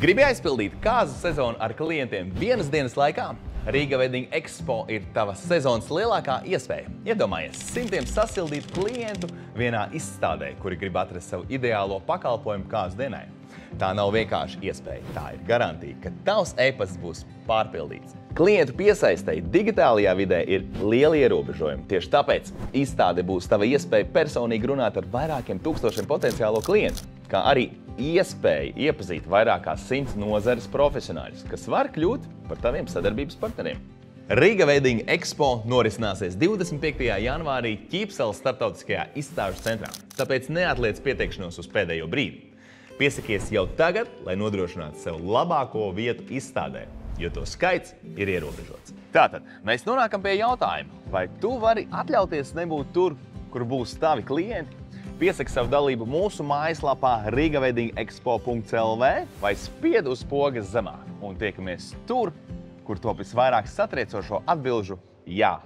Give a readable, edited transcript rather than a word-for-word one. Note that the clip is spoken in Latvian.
Gribi aizpildīt kāzu sezonu ar klientiem vienas dienas laikā? Riga Wedding Expo ir tava sezonas lielākā iespēja. Iedomājies simtiem sasildītu klientu vienā izstādē, kuri grib atrast savu ideālo pakalpojumu kāzu dienai. Tā nav vienkārši iespēja, tā ir garantija, ka tavs e-pasts būs pārpildīts. Klientu piesaistei digitālajā vidē ir lieli ierobežojumi. Tieši tāpēc izstāde būs tava iespēja personīgi runāt ar vairākiem tūkstošiem potenciālo klientu, kā arī iespēja iepazīt vairāk kā 100 nozares profesionāļus, kas var kļūt par taviem sadarbības partneriem. Riga Wedding Expo norisināsies 25. janvārī Ķīpseles starptautiskajā izstāžu centrā, tāpēc neatliec pieteikšanos uz pēdējo brīdi. Piesakies jau tagad, lai nodrošinātu sev labāko vietu izstādē, jo to skaits ir ierobežots. Tātad, mēs nonākam pie jautājuma, vai tu vari atļauties nebūt tur, kur būs tavi klienti? Piesaki savu dalību mūsu mājaslapā rigaweddingexpo.lv vai spied uz pogas zemāk un tiekamies tur, kur top visvairāk satriecošo atbilžu jā.